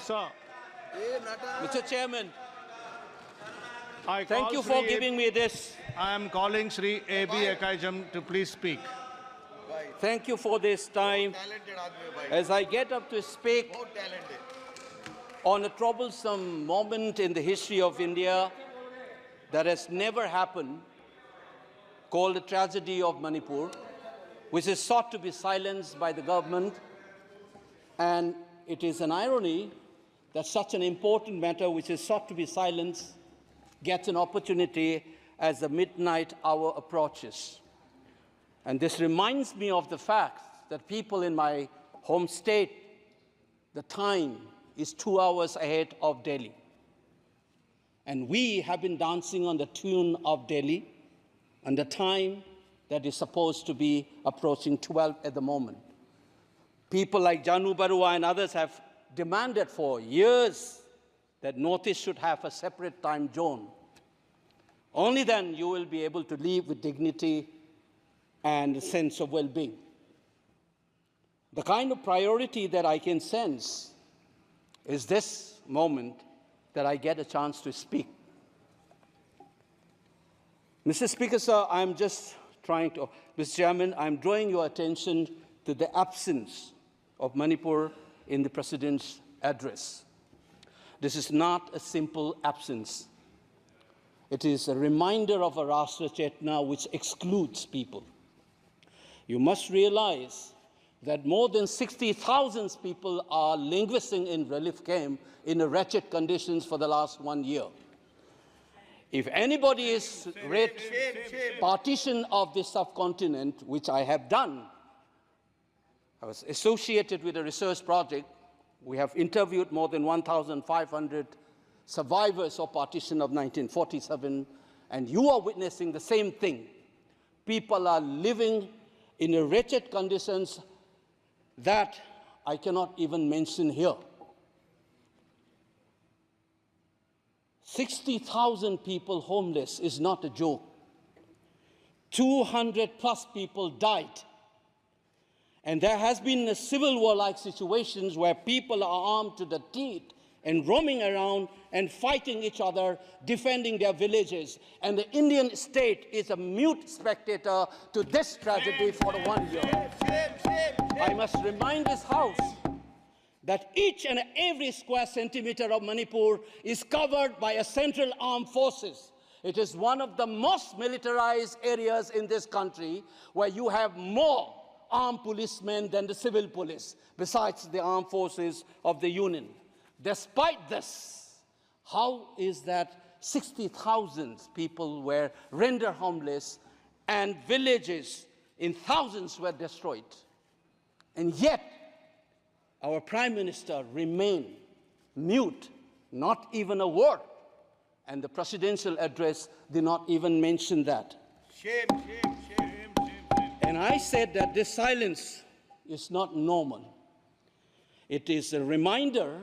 Sir, Mr. Chairman, I thank call you for Sri giving me this. I am calling Sri A.B. Akoijam to please speak. Thank you for this time. As I get up to speak on a troublesome moment in the history of India that has never happened, called the tragedy of Manipur, which is sought to be silenced by the government. And it is an irony that such an important matter which is sought to be silenced gets an opportunity as the midnight hour approaches. And this reminds me of the fact that people in my home state, the time is 2 hours ahead of Delhi. And we have been dancing on the tune of Delhi and the time that is supposed to be approaching 12 at the moment. People like Janu Barua and others have demanded for years that Northeast should have a separate time zone. Only then you will be able to live with dignity and a sense of well-being. The kind of priority that I can sense is this moment that I get a chance to speak. Mr. Speaker, sir, I'm just trying to, Mr. Chairman, I'm drawing your attention to the absence of Manipur in the President's address. This is not a simple absence. It is a reminder of a Rashtra Chetna which excludes people. You must realize that more than 60,000 people are languishing in relief camp in wretched conditions for the last 1 year. If anybody is read partition of this subcontinent, which I have done, I was associated with a research project. We have interviewed more than 1,500 survivors of partition of 1947, and you are witnessing the same thing. People are living in wretched conditions that I cannot even mention here. 60,000 people homeless is not a joke. 200 plus people died. And there has been a civil war-like situations where people are armed to the teeth and roaming around and fighting each other, defending their villages. And the Indian state is a mute spectator to this tragedy for 1 year. I must remind this House that each and every square centimeter of Manipur is covered by a central armed forces. It is one of the most militarized areas in this country where you have more armed policemen than the civil police, besides the armed forces of the Union. Despite this, how is that 60,000 people were rendered homeless and villages in thousands were destroyed? And yet, our Prime Minister remained mute, not even a word. And the presidential address did not even mention that. Shame, shame, shame. And I said that this silence is not normal. It is a reminder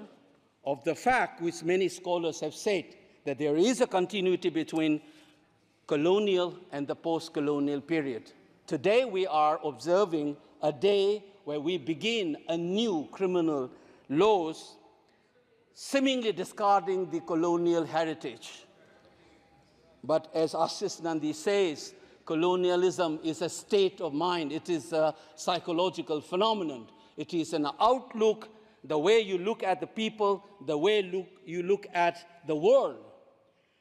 of the fact which many scholars have said, that there is a continuity between colonial and the post-colonial period. Today we are observing a day where we begin a new criminal laws, seemingly discarding the colonial heritage. But as Ashish Nandi says, colonialism is a state of mind. It is a psychological phenomenon. It is an outlook, the way you look at the people, the way you look at the world.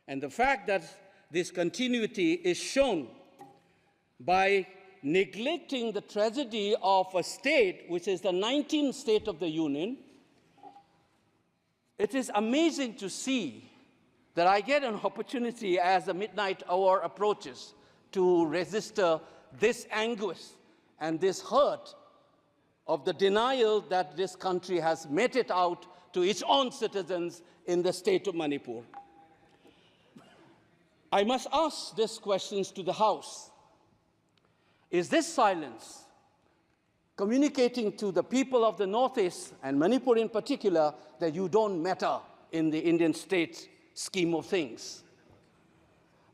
And the fact that this continuity is shown by neglecting the tragedy of a state, which is the 19th state of the Union. It is amazing to see that I get an opportunity as the midnight hour approaches to register this anguish and this hurt of the denial that this country has meted out to its own citizens in the state of Manipur. I must ask these questions to the House. Is this silence communicating to the people of the Northeast, and Manipur in particular, that you don't matter in the Indian state scheme of things?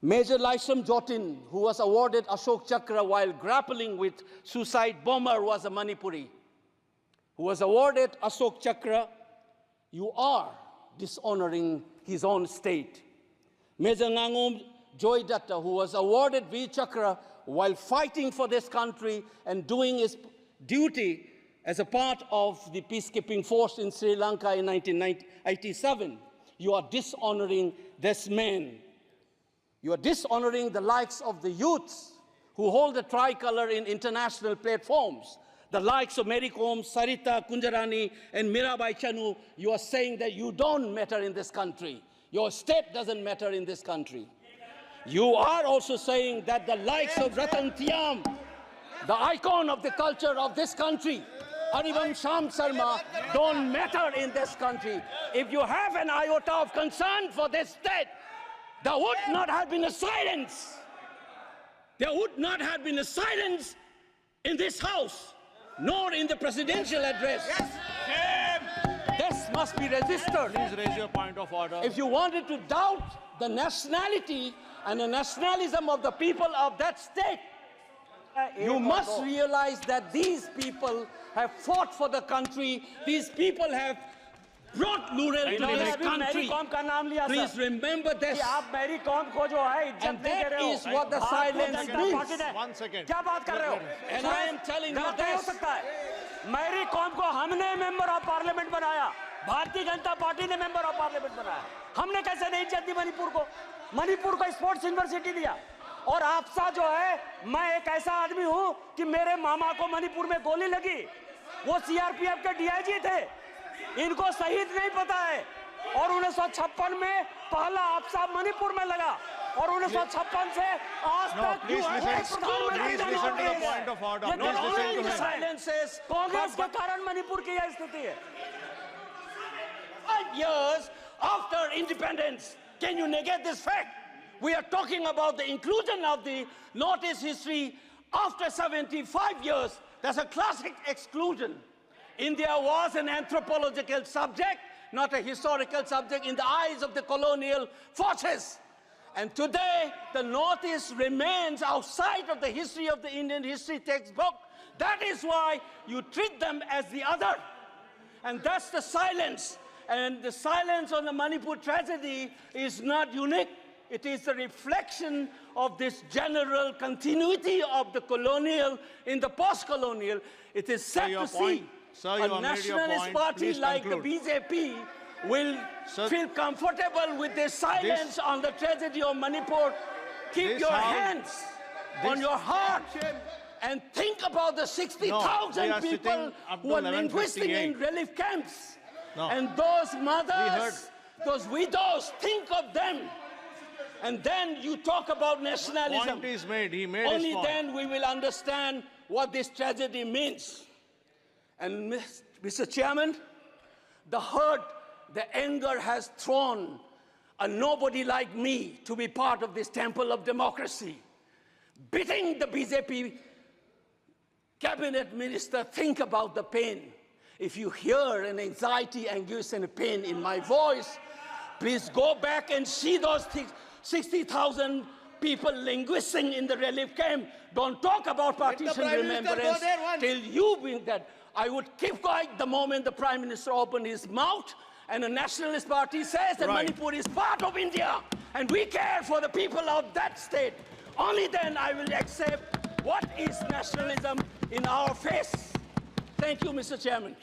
Major Laisam Jotin, who was awarded Ashok Chakra while grappling with suicide bomber, was a Manipuri, who was awarded Ashok Chakra you are dishonoring his own state. Major Ngangom Joy Datta, who was awarded Veer Chakra while fighting for this country and doing his duty as a part of the peacekeeping force in Sri Lanka in 1987, you are dishonoring this man. You are dishonoring the likes of the youths who hold the tricolor in international platforms. The likes of Mary Kom, Sarita Kunjarani, and Mirabai Chanu. You are saying that you don't matter in this country. Your state doesn't matter in this country. You are also saying that the likes of Ratan Tiam, the icon of the culture of this country, Arivam Sham Sharma, don't matter in this country. If you have an iota of concern for this state, there would not have been a silence. There would not have been a silence in this house, nor in the presidential address. This must be registered. Please raise your point of order. If you wanted to doubt the nationality and the nationalism of the people of that state, you must realize that these people have fought for the country. These people have brought Lural to this country. Please remember this. And that is what the silence means. 1 second. And I am telling you this. Mary Kom को हमने member of parliament बनाया, Bharatiya Janata party ने member of parliament बनाया। हमने कैसे नहीं इज्जत दी मणिपुर को स्पोर्ट्स यूनिवर्सिटी दिया। और आपसा जो है, मैं एक ऐसा आदमी हूं कि मेरे मामा को मणिपुर में गोली लगी, वो सीआरपीएफ के डीआईजी थे, इनको शहीद नहीं पता है। और 1956 में पहला आपसा मणिपुर में लगा, और 1956 से आज तक कांग्रेस के कारण मणिपुर की यह स्थिति है। 5 years after independence, can you negate this fact? We are talking about the inclusion of the Northeast history after 75 years. That's a classic exclusion. India was an anthropological subject, not a historical subject in the eyes of the colonial forces. And today, the Northeast remains outside of the history of the Indian history textbook. That is why you treat them as the other. And that's the silence. And the silence on the Manipur tragedy is not unique. It is a reflection of this general continuity of the colonial in the post-colonial. It is sad to see a nationalist party like the BJP will feel comfortable with their silence on the tragedy of Manipur. Keep your hands on your heart and think about the 60,000 people who are linguistic in relief camps. And those mothers, those widows, think of them. And then you talk about nationalism. Point is made. He made Only his point. then we will understand what this tragedy means. And Mr. Chairman, the hurt, the anger has thrown a nobody like me to be part of this temple of democracy. Beating the BJP cabinet minister, think about the pain. If you hear an anxiety, anguish, and a pain in my voice, please go back and see those 60,000 people linguisting in the relief camp. Don't talk about partition remembrance till you bring that. I would keep quiet the moment the Prime Minister opened his mouth and a nationalist party says that Manipur is part of India and we care for the people of that state. Only then I will accept what is nationalism in our face. Thank you, Mr. Chairman.